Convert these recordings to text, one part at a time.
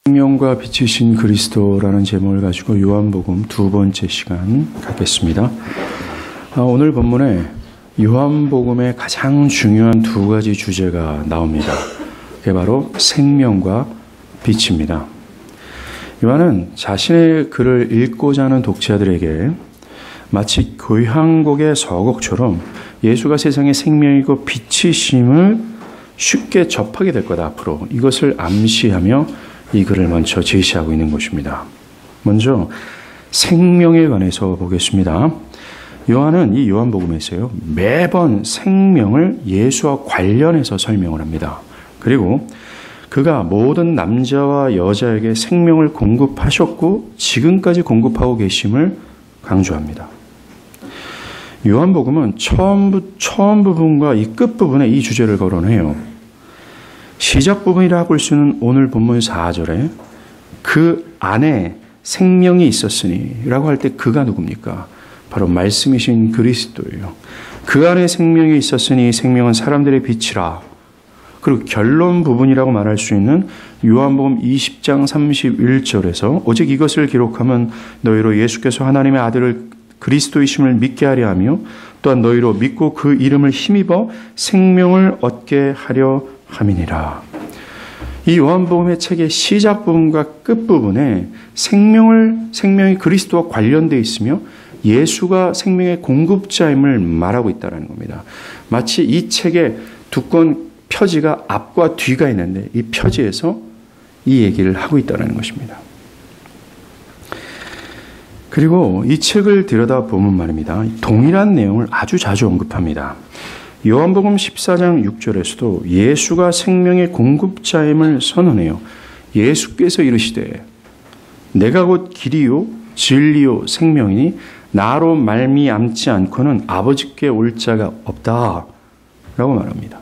생명과 빛이신 그리스도라는 제목을 가지고 요한복음 두 번째 시간 갖겠습니다. 오늘 본문에 요한복음의 가장 중요한 두 가지 주제가 나옵니다. 그게 바로 생명과 빛입니다. 요한은 자신의 글을 읽고자 하는 독자들에게 마치 교향곡의 서곡처럼 예수가 세상의 생명이고 빛이심을 쉽게 접하게 될 거다. 앞으로 이것을 암시하며 이 글을 먼저 제시하고 있는 것입니다. 먼저 생명에 관해서 보겠습니다. 요한은 이 요한복음에서요, 매번 생명을 예수와 관련해서 설명을 합니다. 그리고 그가 모든 남자와 여자에게 생명을 공급하셨고 지금까지 공급하고 계심을 강조합니다. 요한복음은 처음 부분과 이 끝부분에 이 주제를 거론해요. 시작 부분이라 볼 수 있는 오늘 본문 4절에 그 안에 생명이 있었으니 라고 할 때 그가 누굽니까? 바로 말씀이신 그리스도예요. 그 안에 생명이 있었으니 생명은 사람들의 빛이라. 그리고 결론 부분이라고 말할 수 있는 요한복음 20장 31절에서 오직 이것을 기록하면 너희로 예수께서 하나님의 아들을 그리스도이심을 믿게 하려 하며 또한 너희로 믿고 그 이름을 힘입어 생명을 얻게 하려 함이니라. 이 요한복음의 책의 시작 부분과 끝 부분에 생명이 그리스도와 관련되어 있으며 예수가 생명의 공급자임을 말하고 있다는 겁니다. 마치 이 책의 두꺼운 표지가 앞과 뒤가 있는데 이 표지에서 이 얘기를 하고 있다는 것입니다. 그리고 이 책을 들여다보면 말입니다. 동일한 내용을 아주 자주 언급합니다. 요한복음 14장 6절에서도 예수가 생명의 공급자임을 선언해요. 예수께서 이르시되 내가 곧 길이요 진리요 생명이니 나로 말미암지 않고는 아버지께 올 자가 없다 라고 말합니다.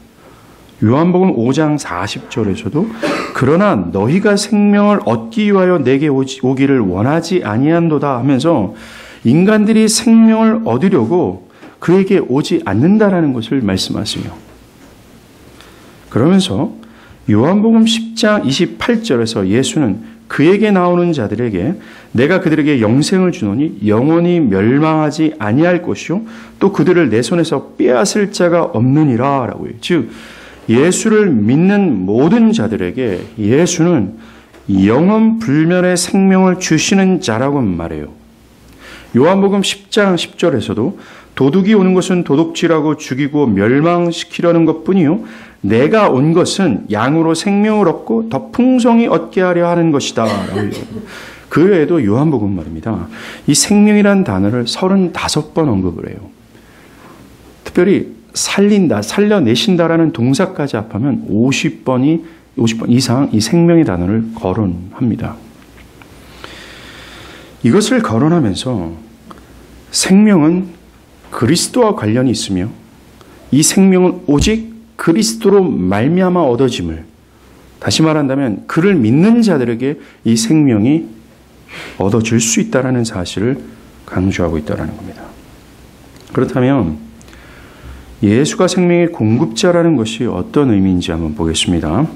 요한복음 5장 40절에서도 그러나 너희가 생명을 얻기 위하여 내게 오기를 원하지 아니한도다 하면서 인간들이 생명을 얻으려고 그에게 오지 않는다라는 것을 말씀하시며 그러면서 요한복음 10장 28절에서 예수는 그에게 나오는 자들에게 내가 그들에게 영생을 주노니 영원히 멸망하지 아니할 것이요 또 그들을 내 손에서 빼앗을 자가 없느니라 라고 해요. 즉 예수를 믿는 모든 자들에게 예수는 영원 불멸의 생명을 주시는 자라고 말해요. 요한복음 10장 10절에서도 도둑이 오는 것은 도둑질하고 죽이고 멸망시키려는 것뿐이요 내가 온 것은 양으로 생명을 얻고 더 풍성히 얻게 하려 하는 것이다. 그 외에도 요한복음 말입니다. 이 생명이란 단어를 35번 언급을 해요. 특별히 살린다, 살려내신다라는 동사까지 합하면 50번 이상 이 생명의 단어를 거론합니다. 이것을 거론하면서 생명은 그리스도와 관련이 있으며 이 생명은 오직 그리스도로 말미암아 얻어짐을, 다시 말한다면 그를 믿는 자들에게 이 생명이 얻어질 수 있다는 사실을 강조하고 있다는 겁니다. 그렇다면 예수가 생명의 공급자라는 것이 어떤 의미인지 한번 보겠습니다.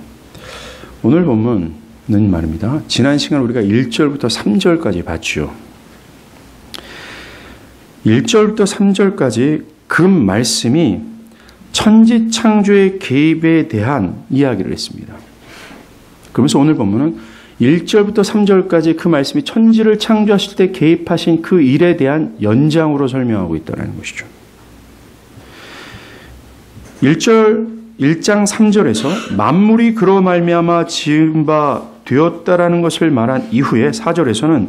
오늘 본문은 말입니다. 지난 시간 우리가 1절부터 3절까지 봤죠. 1절부터 3절까지 그 말씀이 천지 창조의 개입에 대한 이야기를 했습니다. 그러면서 오늘 본문은 1절부터 3절까지 그 말씀이 천지를 창조하실 때 개입하신 그 일에 대한 연장으로 설명하고 있다는 것이죠. 1장 3절에서 만물이 그로 말미암아 지은 바 되었다라는 것을 말한 이후에 4절에서는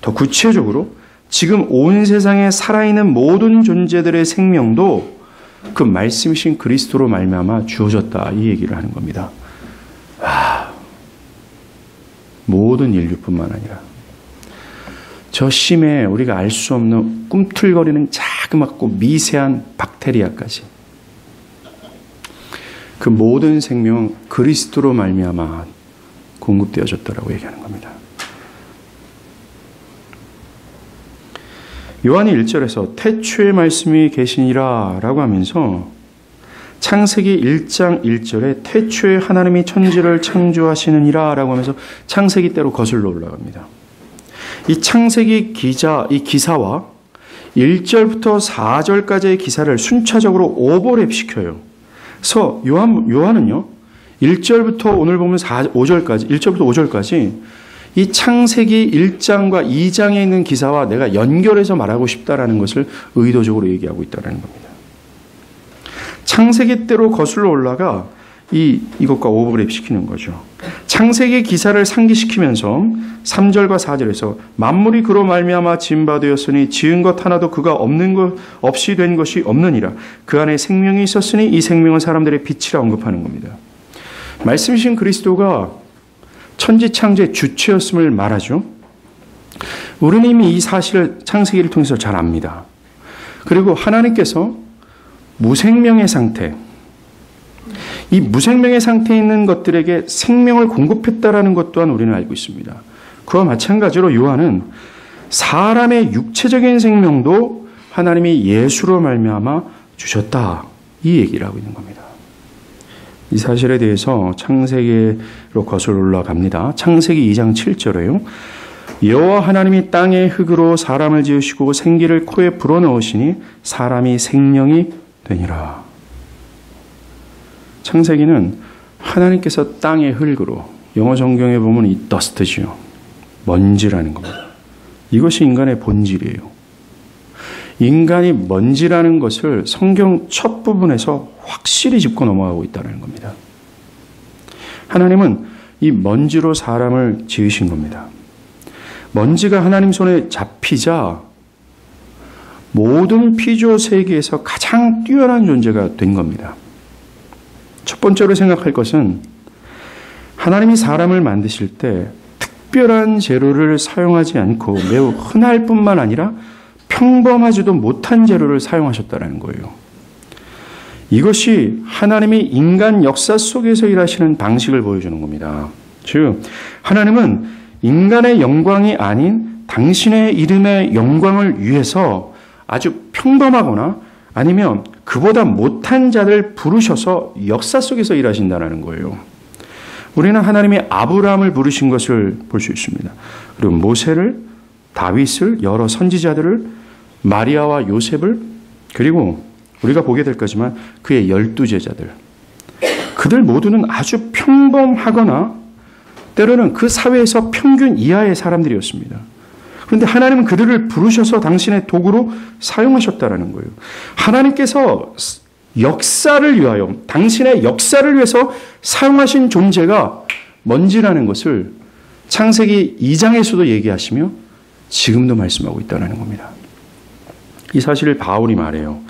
더 구체적으로 지금 온 세상에 살아있는 모든 존재들의 생명도 그 말씀이신 그리스도로 말미암아 주어졌다 이 얘기를 하는 겁니다. 모든 인류뿐만 아니라 저 심해 우리가 알 수 없는 꿈틀거리는 자그맣고 미세한 박테리아까지 그 모든 생명은 그리스도로 말미암아 공급되어졌다라고 얘기하는 겁니다. 요한이 1절에서 태초의 말씀이 계시니라 라고 하면서 창세기 1장 1절에 태초에 하나님이 천지를 창조하시느니라 라고 하면서 창세기 때로 거슬러 올라갑니다. 이 창세기 이 기사와 1절부터 4절까지의 기사를 순차적으로 오버랩 시켜요. 그래서 요한은요, 1절부터 오늘 보면 5절까지, 1절부터 5절까지 이 창세기 1장과 2장에 있는 기사와 내가 연결해서 말하고 싶다라는 것을 의도적으로 얘기하고 있다는 겁니다. 창세기 때로 거슬러 올라가 이것과 오버랩 시키는 거죠. 창세기 기사를 상기시키면서 3절과 4절에서 만물이 그로 말미암아 지은 바 되었으니 지은 것 하나도 그가 없이 된 것이 없느니라. 그 안에 생명이 있었으니 이 생명은 사람들의 빛이라 언급하는 겁니다. 말씀이신 그리스도가 천지창조의 주체였음을 말하죠. 우리는 이미 이 사실을 창세기를 통해서 잘 압니다. 그리고 하나님께서 무생명의 상태, 이 무생명의 상태에 있는 것들에게 생명을 공급했다라는 것 또한 우리는 알고 있습니다. 그와 마찬가지로 요한은 사람의 육체적인 생명도 하나님이 예수로 말미암아 주셨다, 이 얘기를 하고 있는 겁니다. 이 사실에 대해서 창세기로 거슬러 올라갑니다. 창세기 2장 7절에요. 여호와 하나님이 땅의 흙으로 사람을 지으시고 생기를 코에 불어넣으시니 사람이 생명이 되니라. 창세기는 하나님께서 땅의 흙으로, 영어 성경에 보면 이 dust지요, 먼지라는 겁니다. 이것이 인간의 본질이에요. 인간이 먼지라는 것을 성경 첫 부분에서 확실히 짚고 넘어가고 있다는 겁니다. 하나님은 이 먼지로 사람을 지으신 겁니다. 먼지가 하나님 손에 잡히자 모든 피조 세계에서 가장 뛰어난 존재가 된 겁니다. 첫 번째로 생각할 것은 하나님이 사람을 만드실 때 특별한 재료를 사용하지 않고 매우 흔할 뿐만 아니라 평범하지도 못한 재료를 사용하셨다는 거예요. 이것이 하나님이 인간 역사 속에서 일하시는 방식을 보여주는 겁니다. 즉, 하나님은 인간의 영광이 아닌 당신의 이름의 영광을 위해서 아주 평범하거나 아니면 그보다 못한 자를 부르셔서 역사 속에서 일하신다는 거예요. 우리는 하나님이 아브라함을 부르신 것을 볼 수 있습니다. 그리고 모세를, 다윗을, 여러 선지자들을, 마리아와 요셉을, 그리고 우리가 보게 될 거지만 그의 12제자들, 그들 모두는 아주 평범하거나 때로는 그 사회에서 평균 이하의 사람들이었습니다. 그런데 하나님은 그들을 부르셔서 당신의 도구로 사용하셨다는 거예요. 하나님께서 역사를 위하여, 당신의 역사를 위해서 사용하신 존재가 먼지라는 것을 창세기 2장에서도 얘기하시며 지금도 말씀하고 있다는 겁니다. 이 사실을 바울이 말해요.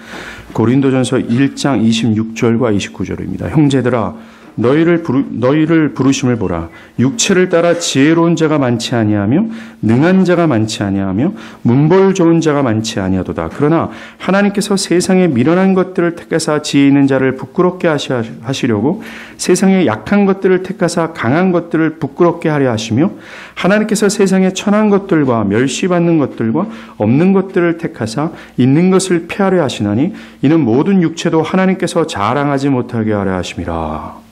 고린도전서 1장 26절과 29절입니다. 형제들아, 너희를 부르심을 보라. 육체를 따라 지혜로운 자가 많지 아니하며 능한 자가 많지 아니하며 문벌 좋은 자가 많지 아니하도다. 그러나 하나님께서 세상에 미련한 것들을 택하사 지혜 있는 자를 부끄럽게 하시려고 세상에 약한 것들을 택하사 강한 것들을 부끄럽게 하려 하시며 하나님께서 세상에 천한 것들과 멸시받는 것들과 없는 것들을 택하사 있는 것을 폐하려 하시나니 이는 모든 육체도 하나님께서 자랑하지 못하게 하려 하심이라.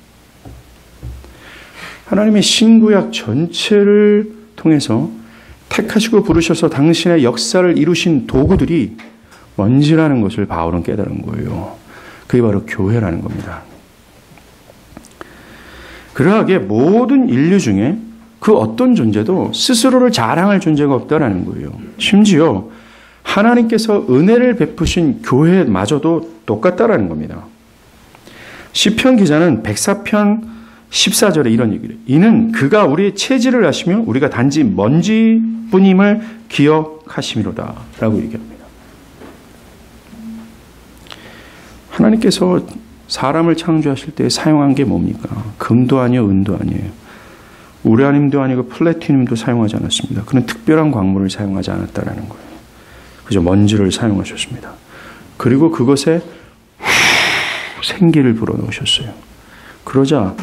하나님의 신구약 전체를 통해서 택하시고 부르셔서 당신의 역사를 이루신 도구들이 먼지라는 것을 바울은 깨달은 거예요. 그게 바로 교회라는 겁니다. 그러하게 모든 인류 중에 그 어떤 존재도 스스로를 자랑할 존재가 없다라는 거예요. 심지어 하나님께서 은혜를 베푸신 교회마저도 똑같다라는 겁니다. 시편 기자는 104편 14절에 이런 얘기를 해요. 이는 그가 우리의 체질을 아시며 우리가 단지 먼지뿐임을 기억하심이로다 라고 얘기합니다. 하나님께서 사람을 창조하실 때 사용한 게 뭡니까? 금도 아니요 은도 아니에요. 우라늄도 아니고 플래티늄도 사용하지 않았습니다. 그는 특별한 광물을 사용하지 않았다라는 거예요. 그저 먼지를 사용하셨습니다. 그리고 그것에 생기를 불어넣으셨어요. 그러자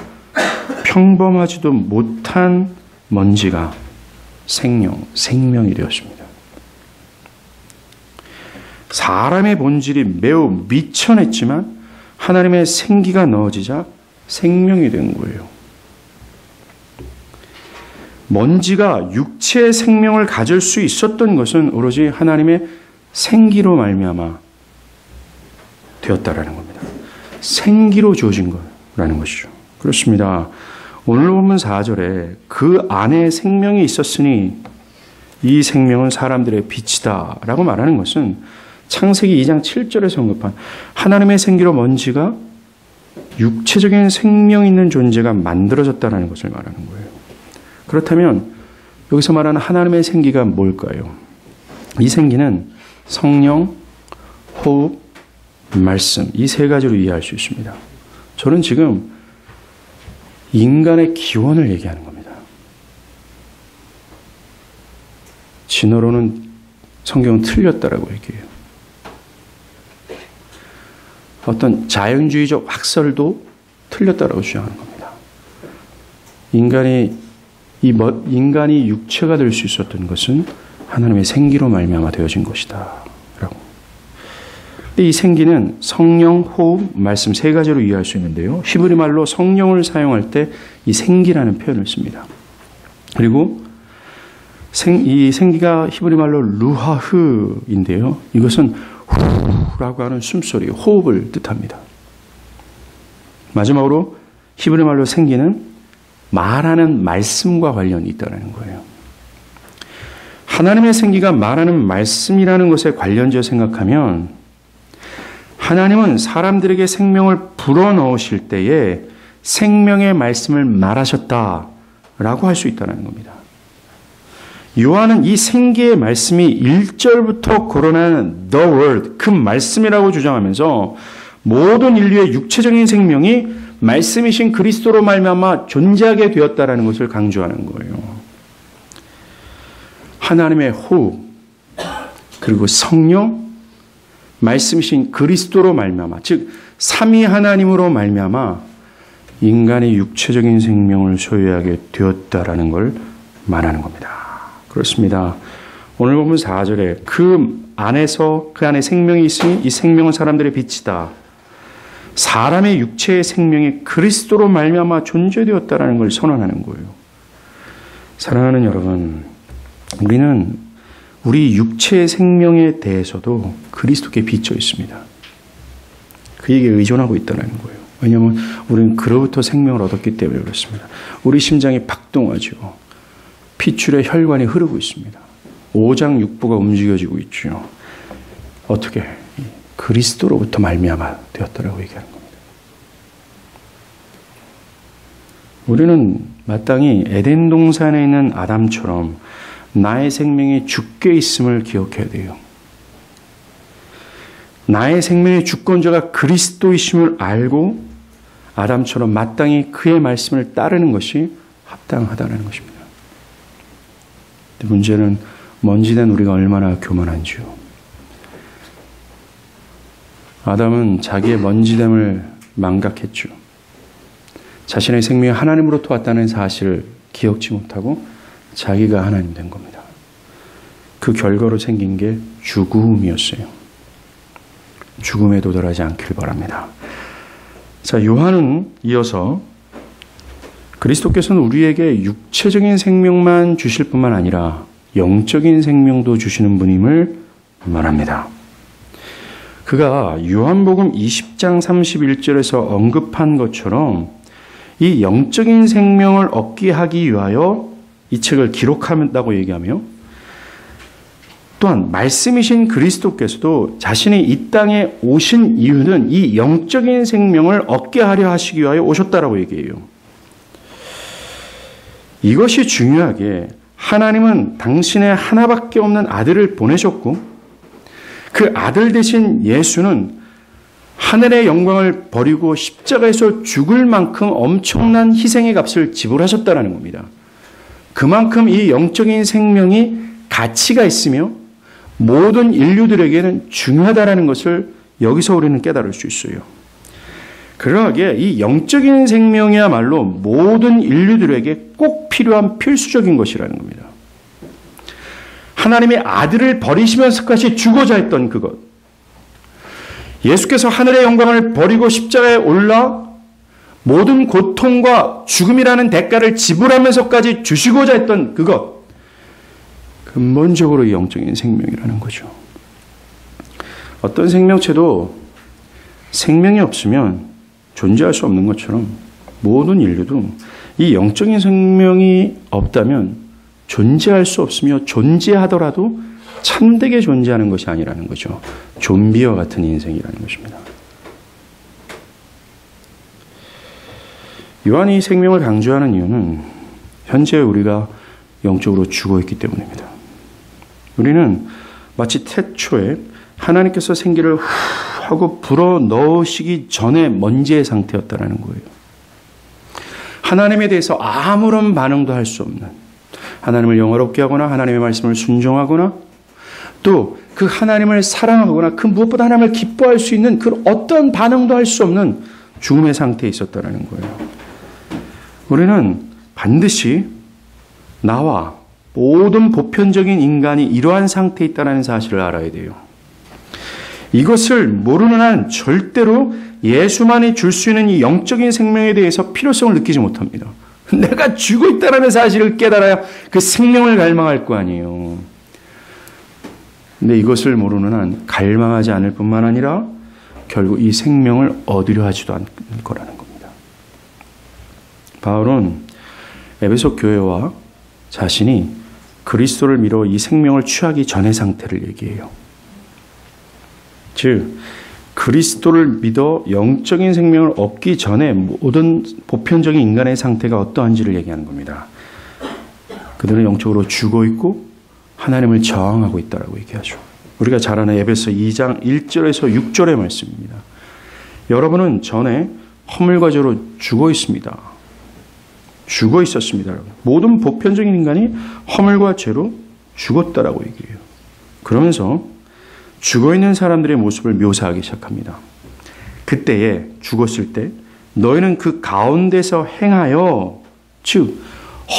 평범하지도 못한 먼지가 생명이 되었습니다. 사람의 본질이 매우 미천했지만 하나님의 생기가 넣어지자 생명이 된 거예요. 먼지가 육체의 생명을 가질 수 있었던 것은 오로지 하나님의 생기로 말미암아 되었다라는 겁니다. 생기로 주어진 거라는 것이죠. 그렇습니다. 오늘 본문 4절에 그 안에 생명이 있었으니 이 생명은 사람들의 빛이다 라고 말하는 것은 창세기 2장 7절에서 언급한 하나님의 생기로 먼지가 육체적인 생명 있는 존재가 만들어졌다는 것을 말하는 거예요. 그렇다면 여기서 말하는 하나님의 생기가 뭘까요? 이 생기는 성령, 호흡, 말씀 이 세 가지로 이해할 수 있습니다. 저는 지금 인간의 기원을 얘기하는 겁니다. 진어로는 성경은 틀렸다라고 얘기해요. 어떤 자연주의적 학설도 틀렸다라고 주장하는 겁니다. 인간이 육체가 될 수 있었던 것은 하나님의 생기로 말미암아 되어진 것이다 라고. 이 생기는 성령, 호흡, 말씀 세 가지로 이해할 수 있는데요. 히브리 말로 성령을 사용할 때 이 생기라는 표현을 씁니다. 그리고 이 생기가 히브리 말로 루하흐인데요. 이것은 후라고 하는 숨소리, 호흡을 뜻합니다. 마지막으로 히브리 말로 생기는 말하는 말씀과 관련이 있다는 거예요. 하나님의 생기가 말하는 말씀이라는 것에 관련지어 생각하면 하나님은 사람들에게 생명을 불어넣으실 때에 생명의 말씀을 말하셨다라고 할 수 있다는 겁니다. 요한은 이 생기의 말씀이 1절부터 거론하는 The Word, 그 말씀이라고 주장하면서 모든 인류의 육체적인 생명이 말씀이신 그리스도로 말미암아 존재하게 되었다라는 것을 강조하는 거예요. 하나님의 호흡, 그리고 성령, 말씀이신 그리스도로 말미암아, 즉 삼위 하나님으로 말미암아 인간의 육체적인 생명을 소유하게 되었다라는 걸 말하는 겁니다. 그렇습니다. 오늘 보면 4절에 그 안에 생명이 있으니 이 생명은 사람들의 빛이다. 사람의 육체의 생명이 그리스도로 말미암아 존재되었다라는 걸 선언하는 거예요. 사랑하는 여러분, 우리는 우리 육체의 생명에 대해서도 그리스도께 비춰 있습니다. 그에게 의존하고 있다는 거예요. 왜냐하면 우리는 그로부터 생명을 얻었기 때문에 그렇습니다. 우리 심장이 박동하죠. 피출의 혈관이 흐르고 있습니다. 오장육부가 움직여지고 있죠. 어떻게? 그리스도로부터 말미암아 되었다라고 얘기하는 겁니다. 우리는 마땅히 에덴 동산에 있는 아담처럼 나의 생명이 주께 있음을 기억해야 돼요. 나의 생명의 주권자가 그리스도이심을 알고 아담처럼 마땅히 그의 말씀을 따르는 것이 합당하다는 것입니다. 문제는 먼지된 우리가 얼마나 교만한지요. 아담은 자기의 먼지됨을 망각했죠. 자신의 생명이 하나님으로부터 왔다는 사실을 기억지 못하고 자기가 하나님 된 겁니다. 그 결과로 생긴 게 죽음이었어요. 죽음에 도달하지 않길 바랍니다. 자, 요한은 이어서 그리스도께서는 우리에게 육체적인 생명만 주실 뿐만 아니라 영적인 생명도 주시는 분임을 말합니다. 그가 요한복음 20장 31절에서 언급한 것처럼 이 영적인 생명을 얻게 하기 위하여 이 책을 기록한다고 얘기하며 또한 말씀이신 그리스도께서도 자신이 이 땅에 오신 이유는 이 영적인 생명을 얻게 하려 하시기 위하여 오셨다라고 얘기해요. 이것이 중요하게 하나님은 당신의 하나밖에 없는 아들을 보내셨고 그 아들 대신 예수는 하늘의 영광을 버리고 십자가에서 죽을 만큼 엄청난 희생의 값을 지불하셨다는 겁니다. 그만큼 이 영적인 생명이 가치가 있으며 모든 인류들에게는 중요하다는 것을 여기서 우리는 깨달을 수 있어요. 그러하기에 이 영적인 생명이야말로 모든 인류들에게 꼭 필요한 필수적인 것이라는 겁니다. 하나님의 아들을 버리시면서까지 주고자 했던 그것. 예수께서 하늘의 영광을 버리고 십자가에 올라 모든 고통과 죽음이라는 대가를 지불하면서까지 주시고자 했던 그것, 근본적으로 영적인 생명이라는 거죠. 어떤 생명체도 생명이 없으면 존재할 수 없는 것처럼 모든 인류도 이 영적인 생명이 없다면 존재할 수 없으며 존재하더라도 참되게 존재하는 것이 아니라는 거죠. 좀비와 같은 인생이라는 것입니다. 요한이 생명을 강조하는 이유는 현재 우리가 영적으로 죽어있기 때문입니다. 우리는 마치 태초에 하나님께서 생기를 후 하고 불어넣으시기 전에 먼지의 상태였다는 거예요. 하나님에 대해서 아무런 반응도 할 수 없는, 하나님을 영화롭게 하거나 하나님의 말씀을 순종하거나 또 그 하나님을 사랑하거나 그 무엇보다 하나님을 기뻐할 수 있는 그 어떤 반응도 할 수 없는 죽음의 상태에 있었다는 거예요. 우리는 반드시 나와 모든 보편적인 인간이 이러한 상태에 있다는 사실을 알아야 돼요. 이것을 모르는 한 절대로 예수만이 줄 수 있는 이 영적인 생명에 대해서 필요성을 느끼지 못합니다. 내가 죽어 있다는 사실을 깨달아야 그 생명을 갈망할 거 아니에요. 근데 이것을 모르는 한 갈망하지 않을 뿐만 아니라 결국 이 생명을 얻으려 하지도 않을 거라는 겁니다. 바울은 에베소 교회와 자신이 그리스도를 믿어 이 생명을 취하기 전의 상태를 얘기해요. 즉 그리스도를 믿어 영적인 생명을 얻기 전에 모든 보편적인 인간의 상태가 어떠한지를 얘기하는 겁니다. 그들은 영적으로 죽어 있고 하나님을 저항하고 있다라고 얘기하죠. 우리가 잘 아는 에베소 2장 1절에서 6절의 말씀입니다. 여러분은 전에 허물과 죄로 죽어 있습니다. 죽어 있었습니다. 모든 보편적인 인간이 허물과 죄로 죽었다라고 얘기해요. 그러면서 죽어 있는 사람들의 모습을 묘사하기 시작합니다. 그때에 죽었을 때 너희는 그 가운데서 행하여, 즉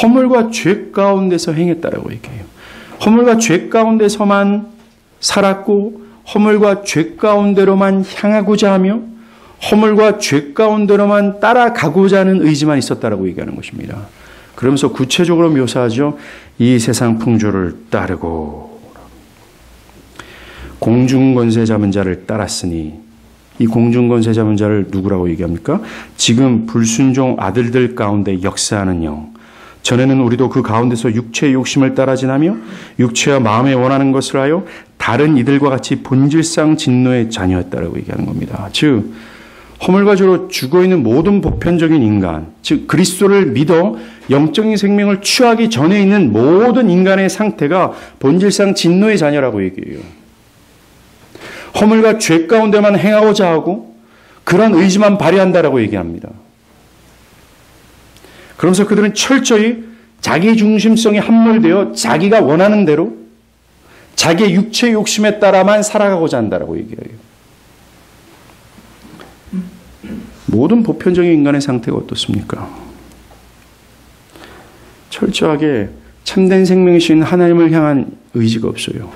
허물과 죄 가운데서 행했다라고 얘기해요. 허물과 죄 가운데서만 살았고 허물과 죄 가운데로만 향하고자 하며 허물과 죄 가운데로만 따라가고자 하는 의지만 있었다라고 얘기하는 것입니다. 그러면서 구체적으로 묘사하죠. 이 세상 풍조를 따르고 공중권세 잡은 자를 따랐으니, 이 공중권세 잡은 자를 누구라고 얘기합니까? 지금 불순종 아들들 가운데 역사하는 영. 전에는 우리도 그 가운데서 육체의 욕심을 따라 지나며 육체와 마음에 원하는 것을 하여 다른 이들과 같이 본질상 진노의 자녀였다라고 얘기하는 겁니다. 즉 허물과 죄로 죽어있는 모든 보편적인 인간, 즉 그리스도를 믿어 영적인 생명을 취하기 전에 있는 모든 인간의 상태가 본질상 진노의 자녀라고 얘기해요. 허물과 죄 가운데만 행하고자 하고 그런 의지만 발휘한다라고 얘기합니다. 그러면서 그들은 철저히 자기 중심성이 함몰되어 자기가 원하는 대로 자기의 육체의 욕심에 따라만 살아가고자 한다라고 얘기해요. 모든 보편적인 인간의 상태가 어떻습니까? 철저하게 참된 생명이신 하나님을 향한 의지가 없어요.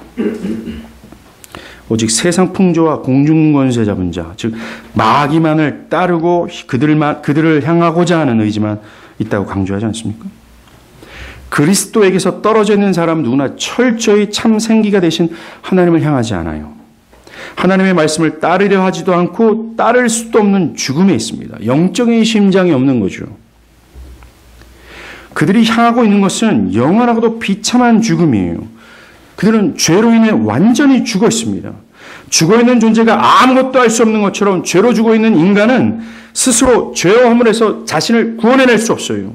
오직 세상 풍조와 공중권세 잡은 자, 즉 마귀만을 따르고 그들을 향하고자 하는 의지만 있다고 강조하지 않습니까? 그리스도에게서 떨어져 있는 사람 누구나 철저히 참 생기가 되신 하나님을 향하지 않아요. 하나님의 말씀을 따르려 하지도 않고 따를 수도 없는 죽음에 있습니다. 영적인 심장이 없는 거죠. 그들이 향하고 있는 것은 영원하고도 비참한 죽음이에요. 그들은 죄로 인해 완전히 죽어 있습니다. 죽어 있는 존재가 아무것도 할 수 없는 것처럼 죄로 죽어 있는 인간은 스스로 죄와 허물에서 자신을 구원해낼 수 없어요.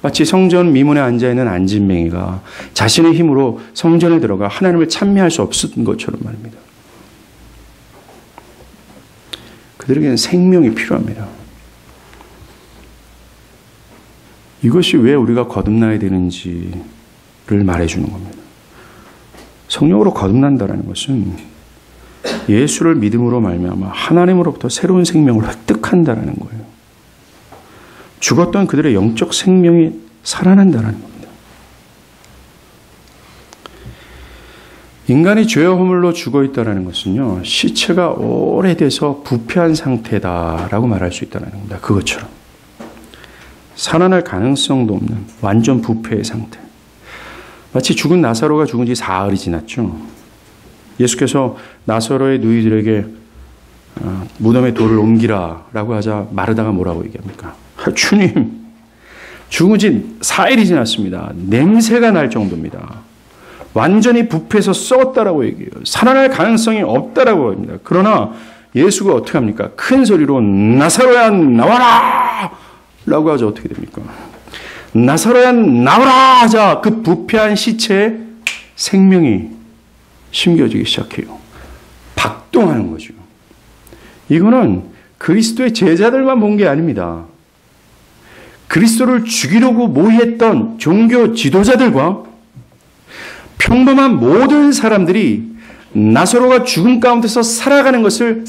마치 성전 미문에 앉아있는 안진뱅이가 자신의 힘으로 성전에 들어가 하나님을 찬미할 수 없었던 것처럼 말입니다. 그들에게는 생명이 필요합니다. 이것이 왜 우리가 거듭나야 되는지를 말해주는 겁니다. 성령으로 거듭난다는 것은 예수를 믿음으로 말미암아 하나님으로부터 새로운 생명을 획득한다는 거예요. 죽었던 그들의 영적 생명이 살아난다는 겁니다. 인간이 죄와 허물로 죽어 있다는 것은요, 시체가 오래돼서 부패한 상태다라고 말할 수 있다는 겁니다. 그것처럼. 살아날 가능성도 없는 완전 부패의 상태. 마치 죽은 나사로가 죽은 지 사흘이 지났죠. 예수께서 나사로의 누이들에게 무덤에 돌을 옮기라라고 하자 마르다가 뭐라고 얘기합니까? 주님, 죽은 지 4일이 지났습니다. 냄새가 날 정도입니다. 완전히 부패해서 썩었다라고 얘기해요. 살아날 가능성이 없다라고 합니다. 그러나 예수가 어떻게 합니까? 큰 소리로 나사로야 나와라! 라고 하자 어떻게 됩니까? 나사로야 나오라! 하자 그 부패한 시체에 생명이 심겨지기 시작해요. 박동하는 거죠. 이거는 그리스도의 제자들만 본 게 아닙니다. 그리스도를 죽이려고 모의했던 종교 지도자들과 평범한 모든 사람들이 나사로가 죽음 가운데서 살아나는 것을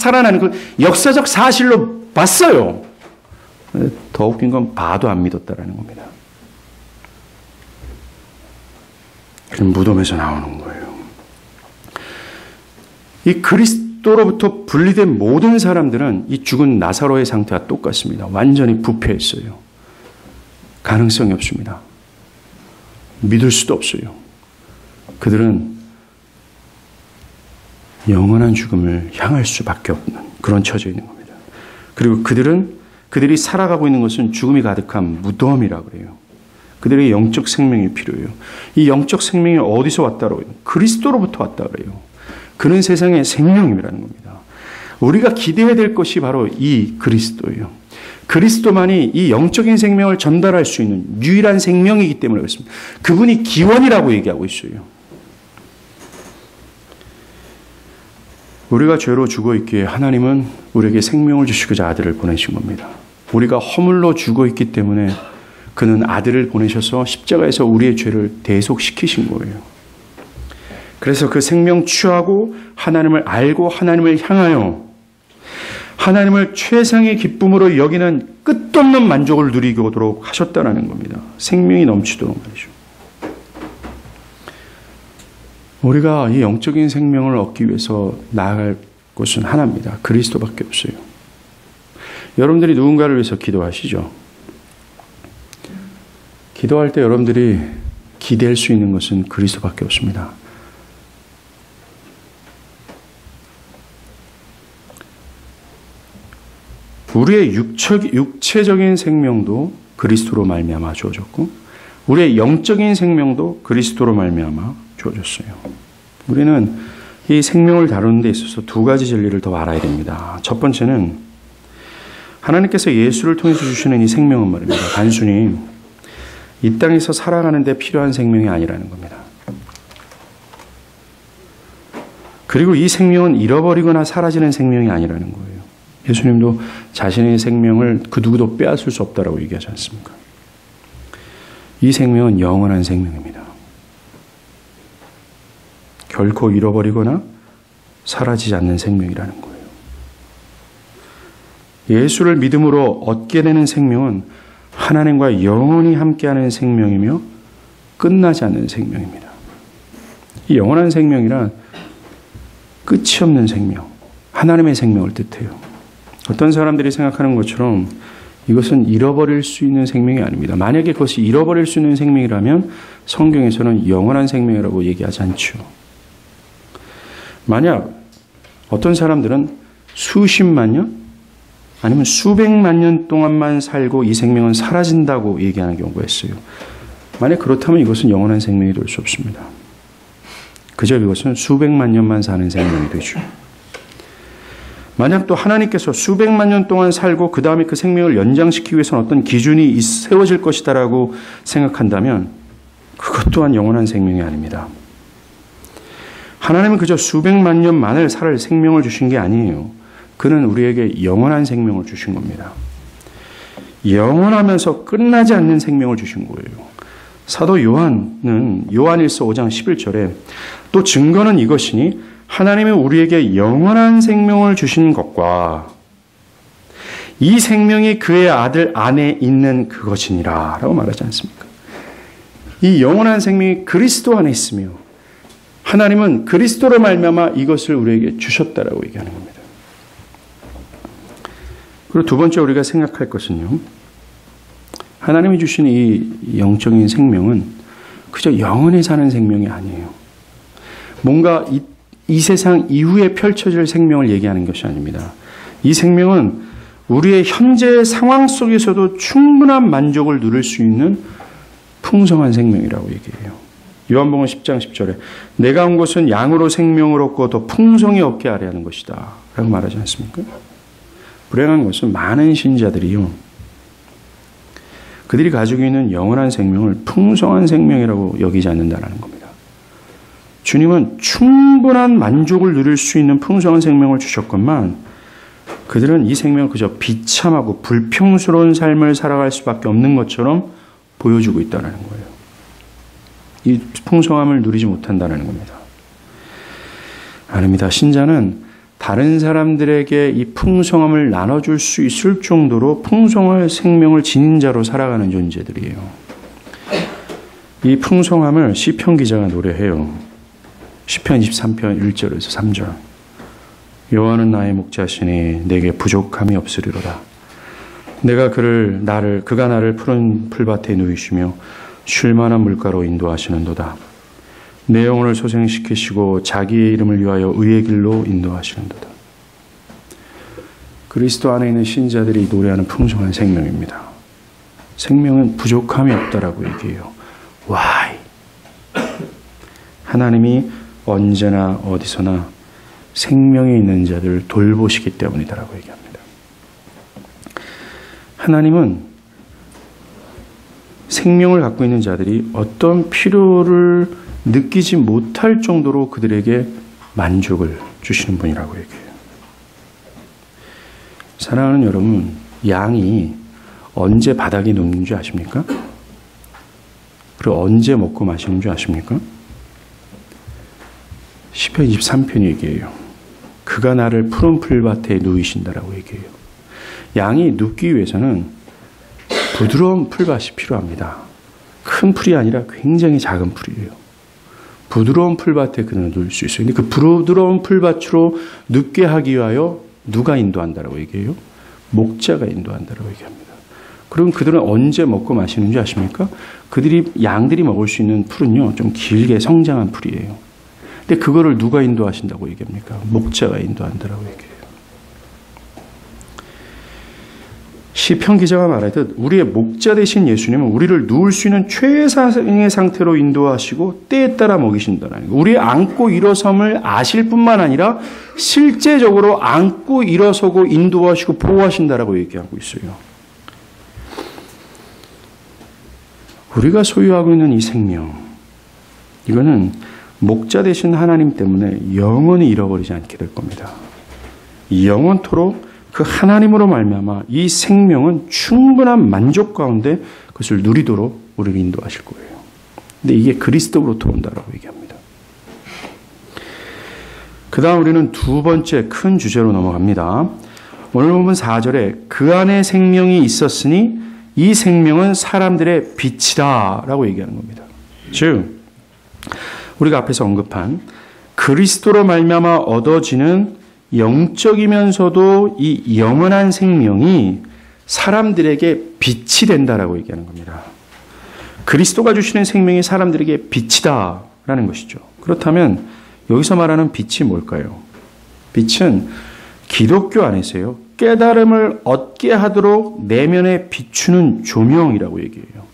역사적 사실로 봤어요. 더 웃긴 건 봐도 안 믿었다라는 겁니다. 그럼 무덤에서 나오는 거예요. 이 그리스도로부터 분리된 모든 사람들은 이 죽은 나사로의 상태와 똑같습니다. 완전히 부패했어요. 가능성이 없습니다. 믿을 수도 없어요. 그들은 영원한 죽음을 향할 수밖에 없는 그런 처져 있는 겁니다. 그리고 그들이 살아가고 있는 것은 죽음이 가득한 무덤이라고 그래요. 그들에게 영적 생명이 필요해요. 이 영적 생명이 어디서 왔다고 해요? 그리스도로부터 왔다 그래요. 그는 세상의 생명이라는 겁니다. 우리가 기대해야 될 것이 바로 이 그리스도예요. 그리스도만이 이 영적인 생명을 전달할 수 있는 유일한 생명이기 때문에 그렇습니다. 그분이 기원이라고 얘기하고 있어요. 우리가 죄로 죽어 있기에 하나님은 우리에게 생명을 주시고자 아들을 보내신 겁니다. 우리가 허물로 죽어 있기 때문에 그는 아들을 보내셔서 십자가에서 우리의 죄를 대속시키신 거예요. 그래서 그 생명 취하고 하나님을 알고 하나님을 향하여 하나님을 최상의 기쁨으로 여기는 끝도 없는 만족을 누리도록 하셨다는 겁니다. 생명이 넘치도록 말이죠. 우리가 이 영적인 생명을 얻기 위해서 나아갈 곳은 하나입니다. 그리스도밖에 없어요. 여러분들이 누군가를 위해서 기도하시죠. 기도할 때 여러분들이 기대할 수 있는 것은 그리스도밖에 없습니다. 우리의 육체적인 생명도 그리스도로 말미암아 주어졌고 우리의 영적인 생명도 그리스도로 말미암아 주어졌어요. 우리는 이 생명을 다루는 데 있어서 두 가지 진리를 더 알아야 됩니다. 첫 번째는 하나님께서 예수를 통해서 주시는 이 생명은 말입니다. 단순히 이 땅에서 살아가는 데 필요한 생명이 아니라는 겁니다. 그리고 이 생명은 잃어버리거나 사라지는 생명이 아니라는 거예요. 예수님도 자신의 생명을 그 누구도 빼앗을 수 없다라고 얘기하지 않습니까? 이 생명은 영원한 생명입니다. 결코 잃어버리거나 사라지지 않는 생명이라는 거예요. 예수를 믿음으로 얻게 되는 생명은 하나님과 영원히 함께하는 생명이며 끝나지 않는 생명입니다. 이 영원한 생명이란 끝이 없는 생명, 하나님의 생명을 뜻해요. 어떤 사람들이 생각하는 것처럼 이것은 잃어버릴 수 있는 생명이 아닙니다. 만약에 그것이 잃어버릴 수 있는 생명이라면 성경에서는 영원한 생명이라고 얘기하지 않죠. 만약 어떤 사람들은 수십만 년 아니면 수백만 년 동안만 살고 이 생명은 사라진다고 얘기하는 경우가 있어요. 만약 그렇다면 이것은 영원한 생명이 될 수 없습니다. 그저 이것은 수백만 년만 사는 생명이 되죠. 만약 또 하나님께서 수백만 년 동안 살고 그 다음에 그 생명을 연장시키기 위해서는 어떤 기준이 세워질 것이다라고 생각한다면 그것 또한 영원한 생명이 아닙니다. 하나님은 그저 수백만 년만을 살 생명을 주신 게 아니에요. 그는 우리에게 영원한 생명을 주신 겁니다. 영원하면서 끝나지 않는 생명을 주신 거예요. 사도 요한은 요한일서 5장 11절에 또 증거는 이것이니 하나님이 우리에게 영원한 생명을 주신 것과 이 생명이 그의 아들 안에 있는 그것이니라 라고 말하지 않습니까? 이 영원한 생명이 그리스도 안에 있으며 하나님은 그리스도로 말미암아 이것을 우리에게 주셨다라고 얘기하는 겁니다. 그리고 두 번째 우리가 생각할 것은요. 하나님이 주신 이 영적인 생명은 그저 영원히 사는 생명이 아니에요. 뭔가 이 세상 이후에 펼쳐질 생명을 얘기하는 것이 아닙니다. 이 생명은 우리의 현재 상황 속에서도 충분한 만족을 누릴 수 있는 풍성한 생명이라고 얘기해요. 요한복음 10장 10절에 내가 온 것은 양으로 생명을 얻고 더 풍성히 얻게 하려 하는 것이다 라고 말하지 않습니까? 불행한 것은 많은 신자들이요. 그들이 가지고 있는 영원한 생명을 풍성한 생명이라고 여기지 않는다는 겁니다. 주님은 충분한 만족을 누릴 수 있는 풍성한 생명을 주셨건만 그들은 이 생명을 그저 비참하고 불평스러운 삶을 살아갈 수밖에 없는 것처럼 보여주고 있다는 거예요. 이 풍성함을 누리지 못한다는 겁니다. 아닙니다. 신자는 다른 사람들에게 이 풍성함을 나눠줄 수 있을 정도로 풍성한 생명을 지닌 자로 살아가는 존재들이에요. 이 풍성함을 시편 기자가 노래해요. 시편 23편 1절에서 3절. 여호와는 나의 목자시니 내게 부족함이 없으리로다. 그가 나를 푸른 풀밭에 누이시며 쉴만한 물가로 인도하시는도다. 내 영혼을 소생시키시고 자기의 이름을 위하여 의의 길로 인도하시는도다. 그리스도 안에 있는 신자들이 노래하는 풍성한 생명입니다. 생명은 부족함이 없다라고 얘기해요. Why? 하나님이 언제나 어디서나 생명이 있는 자들을 돌보시기 때문이다라고 얘기합니다. 하나님은 생명을 갖고 있는 자들이 어떤 필요를 느끼지 못할 정도로 그들에게 만족을 주시는 분이라고 얘기해요. 사랑하는 여러분, 양이 언제 바닥에 눕는 줄 아십니까? 그리고 언제 먹고 마시는 줄 아십니까? 시편 23편 얘기해요. 그가 나를 푸른 풀밭에 누이신다라고 얘기해요. 양이 눕기 위해서는 부드러운 풀밭이 필요합니다. 큰 풀이 아니라 굉장히 작은 풀이에요. 부드러운 풀밭에 그는 누울 수 있어요. 근데 그 부드러운 풀밭으로 눕게 하기 위하여 누가 인도한다라고 얘기해요? 목자가 인도한다라고 얘기합니다. 그럼 그들은 언제 먹고 마시는 줄 아십니까? 양들이 먹을 수 있는 풀은요, 좀 길게 성장한 풀이에요. 근데 그거를 누가 인도하신다고 얘기합니까? 목자가 인도한다라고 얘기해요. 시편 기자가 말하듯 우리의 목자 되신 예수님은 우리를 누울 수 있는 최상의 상태로 인도하시고 때에 따라 먹이신다는 거예요. 우리의 앉고 일어섬을 아실 뿐만 아니라 실제적으로 앉고 일어서고 인도하시고 보호하신다라고 얘기하고 있어요. 우리가 소유하고 있는 이 생명, 이거는 목자 되신 하나님 때문에 영원히 잃어버리지 않게 될 겁니다. 영원토록 그 하나님으로 말미암아 이 생명은 충분한 만족 가운데 그것을 누리도록 우리를 인도하실 거예요. 근데 이게 그리스도로부터 온다라고 얘기합니다. 그 다음 우리는 두 번째 큰 주제로 넘어갑니다. 오늘 본문 4절에 그 안에 생명이 있었으니 이 생명은 사람들의 빛이다 라고 얘기하는 겁니다. 즉 우리가 앞에서 언급한 그리스도로 말미암아 얻어지는 영적이면서도 이 영원한 생명이 사람들에게 빛이 된다라고 얘기하는 겁니다. 그리스도가 주시는 생명이 사람들에게 빛이다라는 것이죠. 그렇다면 여기서 말하는 빛이 뭘까요? 빛은 기독교 안에서요, 깨달음을 얻게 하도록 내면에 비추는 조명이라고 얘기해요.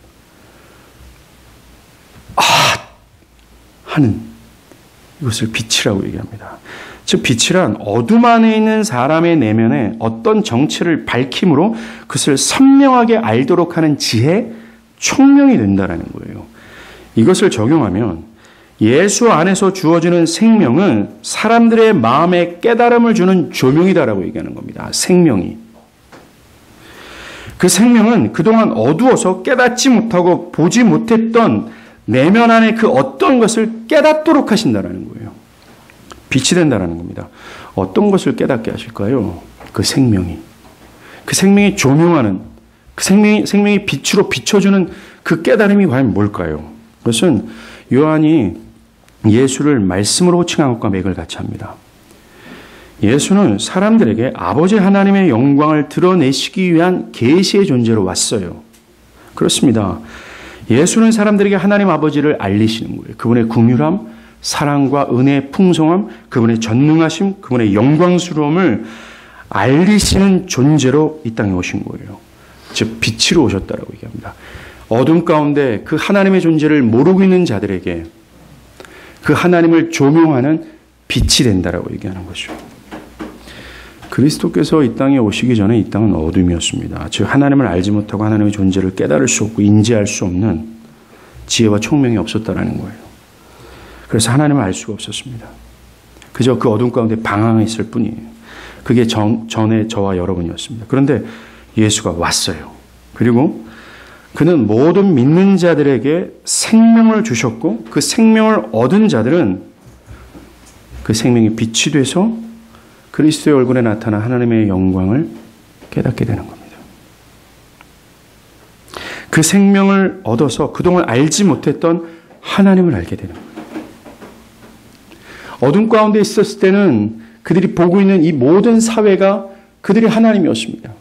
하는 이것을 빛이라고 얘기합니다. 즉 빛이란 어둠 안에 있는 사람의 내면에 어떤 정체를 밝힘으로 그것을 선명하게 알도록 하는 지혜, 총명이 된다는 거예요. 이것을 적용하면 예수 안에서 주어지는 생명은 사람들의 마음에 깨달음을 주는 조명이다라고 얘기하는 겁니다. 생명이. 그 생명은 그동안 어두워서 깨닫지 못하고 보지 못했던 내면 안에 그 어떤 것을 깨닫도록 하신다는 거예요. 빛이 된다는 겁니다. 어떤 것을 깨닫게 하실까요? 그 생명이. 그 생명이 조명하는, 그 생명이 빛으로 비춰주는 그 깨달음이 과연 뭘까요? 그것은 요한이 예수를 말씀으로 호칭한 것과 맥을 같이 합니다. 예수는 사람들에게 아버지 하나님의 영광을 드러내시기 위한 계시의 존재로 왔어요. 그렇습니다. 예수는 사람들에게 하나님 아버지를 알리시는 거예요. 그분의 긍휼함, 사랑과 은혜의 풍성함, 그분의 전능하심, 그분의 영광스러움을 알리시는 존재로 이 땅에 오신 거예요. 즉 빛으로 오셨다라고 얘기합니다. 어둠 가운데 그 하나님의 존재를 모르고 있는 자들에게 그 하나님을 조명하는 빛이 된다라고 얘기하는 거죠. 그리스도께서 이 땅에 오시기 전에 이 땅은 어둠이었습니다. 즉 하나님을 알지 못하고 하나님의 존재를 깨달을 수 없고 인지할 수 없는 지혜와 총명이 없었다라는 거예요. 그래서 하나님을 알 수가 없었습니다. 그저 그 어둠 가운데 방황했을 뿐이에요. 그게 전에 저와 여러분이었습니다. 그런데 예수가 왔어요. 그리고 그는 모든 믿는 자들에게 생명을 주셨고 그 생명을 얻은 자들은 그 생명이 빛이 돼서 그리스도의 얼굴에 나타난 하나님의 영광을 깨닫게 되는 겁니다. 그 생명을 얻어서 그동안 알지 못했던 하나님을 알게 되는 거예요. 어둠 가운데 있었을 때는 그들이 보고 있는 이 모든 사회가 그들이 하나님이었습니다.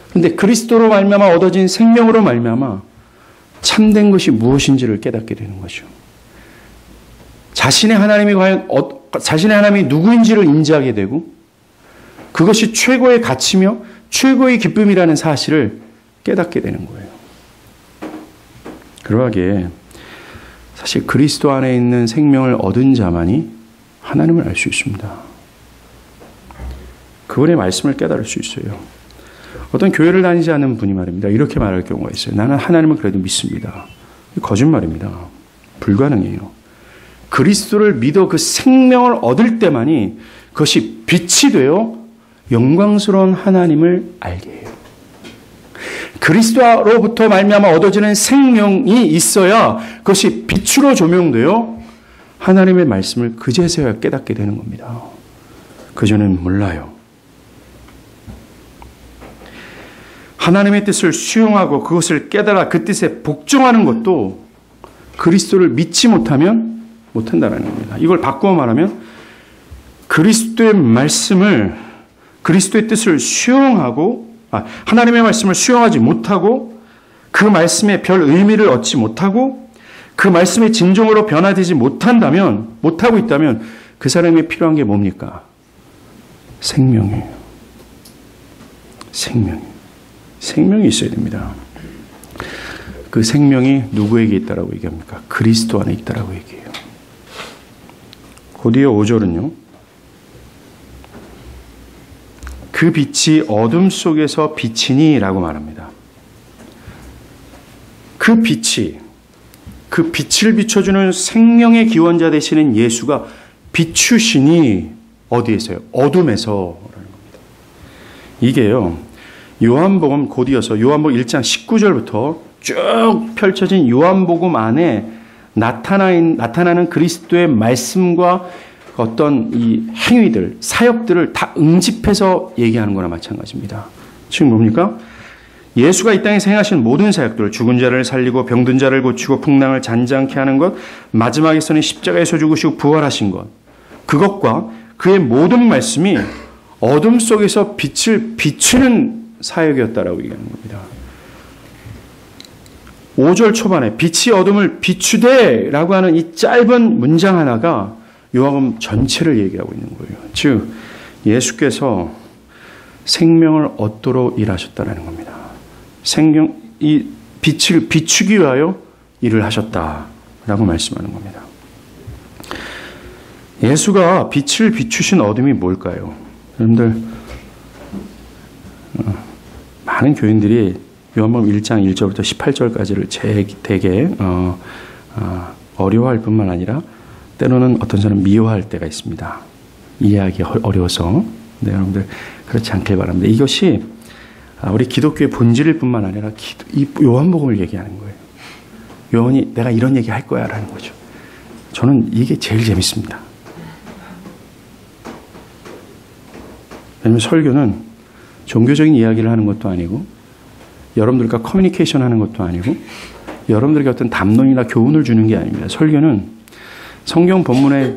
그런데 그리스도로 말미암아 얻어진 생명으로 말미암아 참된 것이 무엇인지를 깨닫게 되는 거죠. 자신의 하나님이 과연 자신의 하나님이 누구인지를 인지하게 되고 그것이 최고의 가치며 최고의 기쁨이라는 사실을 깨닫게 되는 거예요. 그러하기에 사실 그리스도 안에 있는 생명을 얻은 자만이 하나님을 알 수 있습니다. 그분의 말씀을 깨달을 수 있어요. 어떤 교회를 다니지 않는 분이 말입니다. 이렇게 말할 경우가 있어요. 나는 하나님을 그래도 믿습니다. 거짓말입니다. 불가능해요. 그리스도를 믿어 그 생명을 얻을 때만이 그것이 빛이 되어 영광스러운 하나님을 알게 해요. 그리스도로부터 말미암아 얻어지는 생명이 있어야 그것이 빛으로 조명되어 하나님의 말씀을 그제서야 깨닫게 되는 겁니다. 그전에는 몰라요. 하나님의 뜻을 수용하고 그것을 깨달아 그 뜻에 복종하는 것도 그리스도를 믿지 못하면 못한다는 겁니다. 이걸 바꾸어 말하면 그리스도의 말씀을 그리스도의 뜻을 수용하고 하나님의 말씀을 수용하지 못하고 그 말씀에 별 의미를 얻지 못하고 그 말씀의 진정으로 변화되지 못하고 있다면 그 사람에 필요한 게 뭡니까? 생명이에요. 생명이 있어야 됩니다. 그 생명이 누구에게 있다라고 얘기합니까? 그리스도 안에 있다라고 얘기해요. 곧이어 5절은요. 그 빛이 어둠 속에서 비치니 라고 말합니다. 그 빛을 비춰주는 생명의 기원자 되시는 예수가 비추시니 어디에서요? 어둠에서 라는 겁니다. 이게요. 요한복음 곧이어서 요한복음 1장 19절부터 쭉 펼쳐진 요한복음 안에 나타나는 그리스도의 말씀과 어떤 이 행위들, 사역들을 다 응집해서 얘기하는 거나 마찬가지입니다. 지금 뭡니까? 예수가 이 땅에서 행하신 모든 사역들, 죽은 자를 살리고 병든 자를 고치고 풍랑을 잔잔케 하는 것, 마지막에서는 십자가에서 죽으시고 부활하신 것, 그것과 그의 모든 말씀이 어둠 속에서 빛을 비추는 사역이었다라고 얘기하는 겁니다. 5절 초반에 빛이 어둠을 비추되 라고 하는 이 짧은 문장 하나가 요한복음 전체를 얘기하고 있는 거예요. 즉 예수께서 생명을 얻도록 일하셨다는 겁니다. 이 빛을 비추기 위하여 일을 하셨다라고 말씀하는 겁니다. 예수가 빛을 비추신 어둠이 뭘까요? 여러분들 많은 교인들이 요한복음 1장 1절부터 18절까지를 되게 어려워할 뿐만 아니라 때로는 어떤 사람은 미워할 때가 있습니다. 이해하기 어려워서. 네, 여러분들 그렇지 않길 바랍니다. 이것이 우리 기독교의 본질일 뿐만 아니라 이 요한복음을 얘기하는 거예요. 요한이 내가 이런 얘기 할 거야 라는 거죠. 저는 이게 제일 재밌습니다. 왜냐하면 설교는 종교적인 이야기를 하는 것도 아니고 여러분들과 커뮤니케이션 하는 것도 아니고 여러분들에게 어떤 담론이나 교훈을 주는 게 아닙니다. 설교는 성경 본문에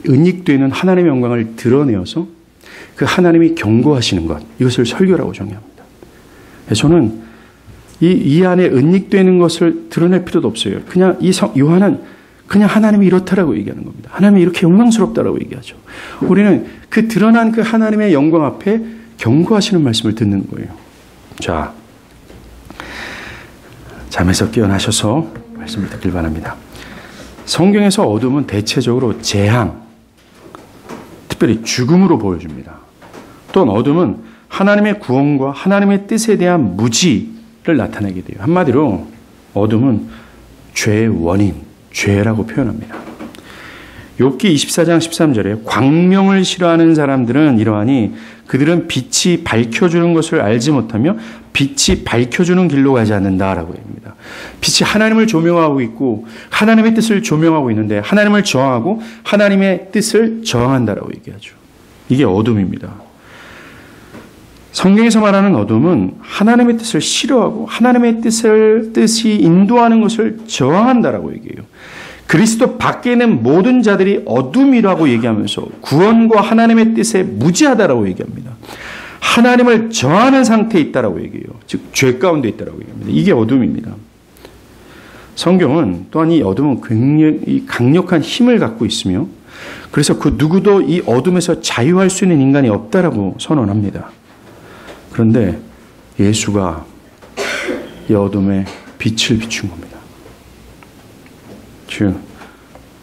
은닉되는 하나님의 영광을 드러내어서 그 하나님이 경고하시는 것, 이것을 설교라고 정의합니다. 저는 이 안에 은닉되는 것을 드러낼 필요도 없어요. 그냥 요한은 그냥 하나님이 이렇다라고 얘기하는 겁니다. 하나님이 이렇게 영광스럽다라고 얘기하죠. 우리는 그 드러난 그 하나님의 영광 앞에 경고하시는 말씀을 듣는 거예요. 자, 잠에서 깨어나셔서 말씀을 듣길 바랍니다. 성경에서 어둠은 대체적으로 재앙, 특별히 죽음으로 보여줍니다. 또한 어둠은 하나님의 구원과 하나님의 뜻에 대한 무지를 나타내게 돼요. 한마디로 어둠은 죄의 원인, 죄라고 표현합니다. 욥기 24장 13절에 광명을 싫어하는 사람들은 이러하니 그들은 빛이 밝혀주는 것을 알지 못하며 빛이 밝혀주는 길로 가지 않는다라고 합니다. 빛이 하나님을 조명하고 있고 하나님의 뜻을 조명하고 있는데 하나님을 저항하고 하나님의 뜻을 저항한다라고 얘기하죠. 이게 어둠입니다. 성경에서 말하는 어둠은 하나님의 뜻을 싫어하고 하나님의 뜻이 인도하는 것을 저항한다라고 얘기해요. 그리스도 밖에 있는 모든 자들이 어둠이라고 얘기하면서 구원과 하나님의 뜻에 무지하다라고 얘기합니다. 하나님을 저하는 상태에 있다라고 얘기해요. 즉 죄 가운데 있다라고 얘기합니다. 이게 어둠입니다. 성경은 또한 이 어둠은 굉장히 강력한 힘을 갖고 있으며 그래서 그 누구도 이 어둠에서 자유할 수 있는 인간이 없다라고 선언합니다. 그런데 예수가 이 어둠에 빛을 비춘 겁니다. 즉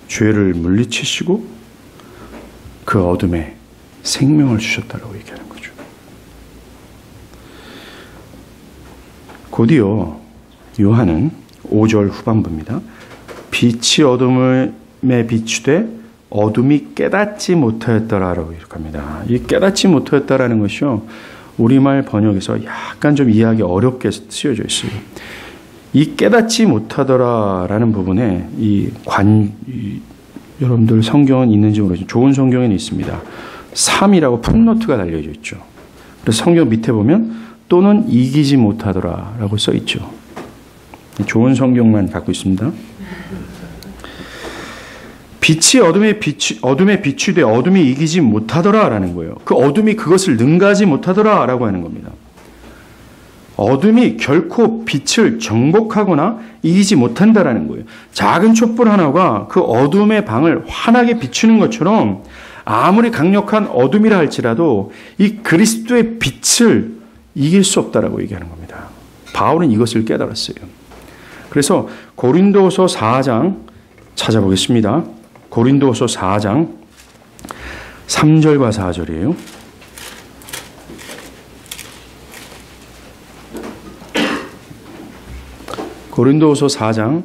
죄를 물리치시고 그 어둠에 생명을 주셨다라고 얘기하는 거죠. 곧이어 요한은 5절 후반부입니다. 빛이 어둠에 비추되 어둠이 깨닫지 못하였더라라고 기록합니다. 이 깨닫지 못하였다라는 것이요, 우리말 번역에서 약간 좀 이해하기 어렵게 쓰여져 있어요. 이 깨닫지 못하더라라는 부분에 여러분들 성경은 있는지 모르지만 좋은 성경에는 있습니다. 3이라고 풋노트가 달려져 있죠. 그래서 성경 밑에 보면 또는 이기지 못하더라라고 써 있죠. 좋은 성경만 갖고 있습니다. 빛이 어둠에 비추되 어둠이 이기지 못하더라라는 거예요. 그 어둠이 그것을 능가하지 못하더라라고 하는 겁니다. 어둠이 결코 빛을 정복하거나 이기지 못한다라는 거예요. 작은 촛불 하나가 그 어둠의 방을 환하게 비추는 것처럼 아무리 강력한 어둠이라 할지라도 이 그리스도의 빛을 이길 수 없다라고 얘기하는 겁니다. 바울은 이것을 깨달았어요. 그래서 고린도후서 4장 찾아보겠습니다. 고린도후서 4장 3절과 4절이에요. 고린도후서 4장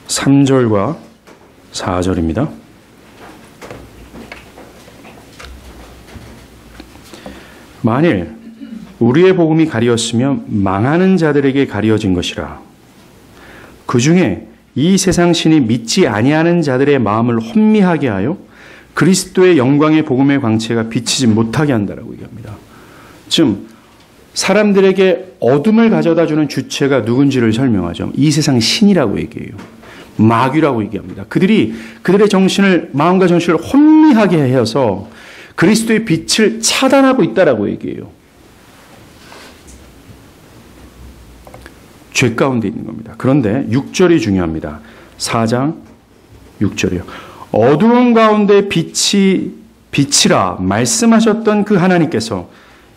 3절과 4절입니다. 만일 우리의 복음이 가리었으면 망하는 자들에게 가리어진 것이라. 그 중에 이 세상 신이 믿지 아니하는 자들의 마음을 혼미하게 하여 그리스도의 영광의 복음의 광채가 비치지 못하게 한다라고 얘기합니다. 즉 사람들에게 어둠을 가져다주는 주체가 누군지를 설명하죠. 이 세상 신이라고 얘기해요. 마귀라고 얘기합니다. 그들이 그들의 정신을, 마음과 정신을 혼미하게 해서 그리스도의 빛을 차단하고 있다라고 얘기해요. 죄 가운데 있는 겁니다. 그런데 6절이 중요합니다. 4장 6절이요. 어두운 가운데 빛이라 말씀하셨던 그 하나님께서,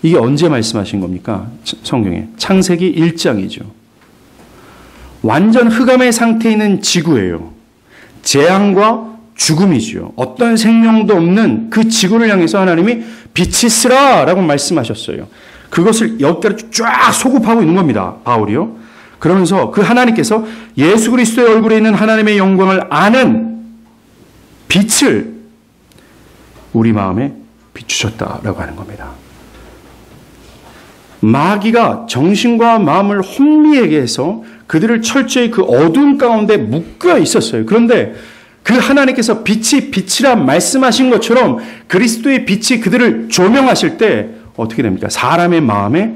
이게 언제 말씀하신 겁니까? 성경에 창세기 1장이죠. 완전 흑암의 상태에 있는 지구예요. 재앙과 죽음이죠. 어떤 생명도 없는 그 지구를 향해서 하나님이 빛이 쓰라 라고 말씀하셨어요. 그것을 여기까지 쫙 소급하고 있는 겁니다. 바울이요. 그러면서 그 하나님께서 예수 그리스도의 얼굴에 있는 하나님의 영광을 아는 빛을 우리 마음에 비추셨다라고 하는 겁니다. 마귀가 정신과 마음을 혼미하게 해서 그들을 철저히 그 어두운 가운데 묶여 있었어요. 그런데 그 하나님께서 빛이라 말씀하신 것처럼 그리스도의 빛이 그들을 조명하실 때 어떻게 됩니까? 사람의 마음에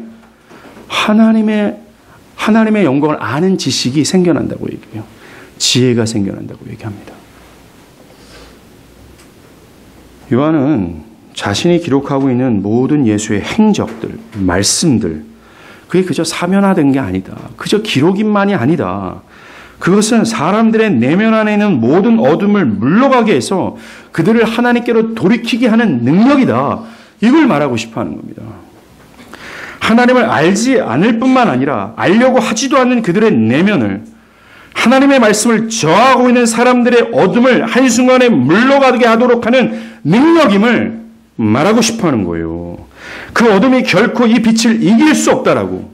하나님의 영광을 아는 지식이 생겨난다고 얘기해요. 지혜가 생겨난다고 얘기합니다. 요한은 자신이 기록하고 있는 모든 예수의 행적들, 말씀들, 그게 그저 사면화된 게 아니다. 그저 기록인만이 아니다. 그것은 사람들의 내면 안에 있는 모든 어둠을 물러가게 해서 그들을 하나님께로 돌이키게 하는 능력이다. 이걸 말하고 싶어 하는 겁니다. 하나님을 알지 않을 뿐만 아니라 알려고 하지도 않는 그들의 내면을, 하나님의 말씀을 저하고 있는 사람들의 어둠을 한순간에 물러가게 하도록 하는 능력임을 말하고 싶어 하는 거예요. 그 어둠이 결코 이 빛을 이길 수 없다라고.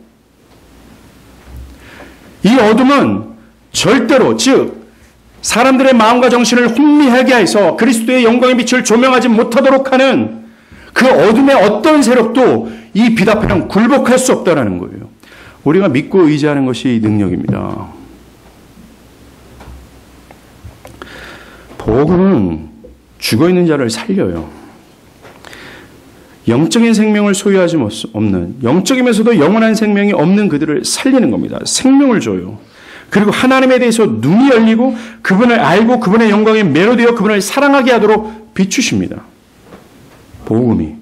이 어둠은 절대로, 즉 사람들의 마음과 정신을 혼미하게 해서 그리스도의 영광의 빛을 조명하지 못하도록 하는 그 어둠의 어떤 세력도 이 빛 앞에는 굴복할 수 없다라는 거예요. 우리가 믿고 의지하는 것이 능력입니다. 복음은 죽어있는 자를 살려요. 영적인 생명을 소유하지 없는, 영적이면서도 영원한 생명이 없는 그들을 살리는 겁니다. 생명을 줘요. 그리고 하나님에 대해서 눈이 열리고 그분을 알고 그분의 영광에 매료되어 그분을 사랑하게 하도록 비추십니다. 복음이.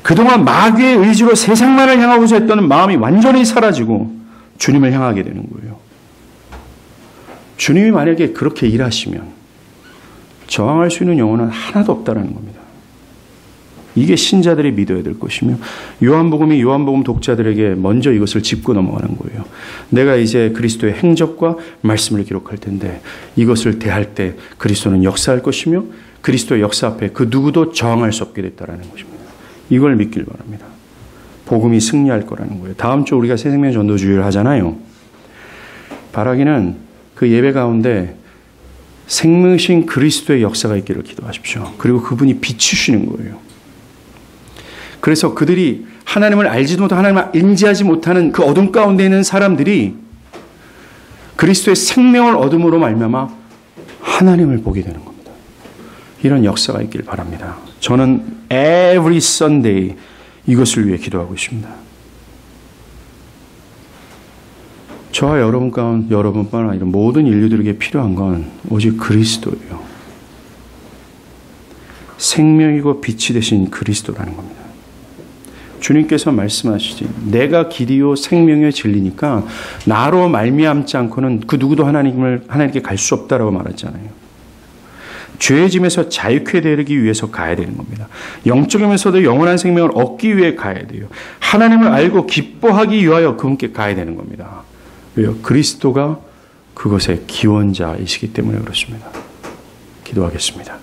그동안 마귀의 의지로 세상만을 향하고자 했던 마음이 완전히 사라지고 주님을 향하게 되는 거예요. 주님이 만약에 그렇게 일하시면 저항할 수 있는 영혼은 하나도 없다는 겁니다. 이게 신자들이 믿어야 될 것이며 요한복음이 요한복음 독자들에게 먼저 이것을 짚고 넘어가는 거예요. 내가 이제 그리스도의 행적과 말씀을 기록할 텐데 이것을 대할 때 그리스도는 역사할 것이며 그리스도의 역사 앞에 그 누구도 저항할 수 없게 됐다는 것입니다. 이걸 믿길 바랍니다. 복음이 승리할 거라는 거예요. 다음 주 우리가 새생명 전도주의를 하잖아요. 바라기는 그 예배 가운데 생명이신 그리스도의 역사가 있기를 기도하십시오. 그리고 그분이 비추시는 거예요. 그래서 그들이 하나님을 알지도 못하고 하나님을 인지하지 못하는 그 어둠 가운데 있는 사람들이 그리스도의 생명을 얻음으로 말미암아 하나님을 보게 되는 겁니다. 이런 역사가 있길 바랍니다. 저는 every Sunday 이것을 위해 기도하고 있습니다. 저와 여러분뿐만 아니라 모든 인류들에게 필요한 건 오직 그리스도예요. 생명이고 빛이 되신 그리스도라는 겁니다. 주님께서 말씀하시지 내가 길이요 생명의 진리니까 나로 말미암지 않고는 그 누구도 하나님께 갈 수 없다라고 말했잖아요. 죄의 짐에서 자유케 되기 위해서 가야 되는 겁니다. 영적이면서도 영원한 생명을 얻기 위해 가야 돼요. 하나님을 알고 기뻐하기 위하여 그분께 가야 되는 겁니다. 왜요? 그리스도가 그것의 기원자이시기 때문에 그렇습니다. 기도하겠습니다.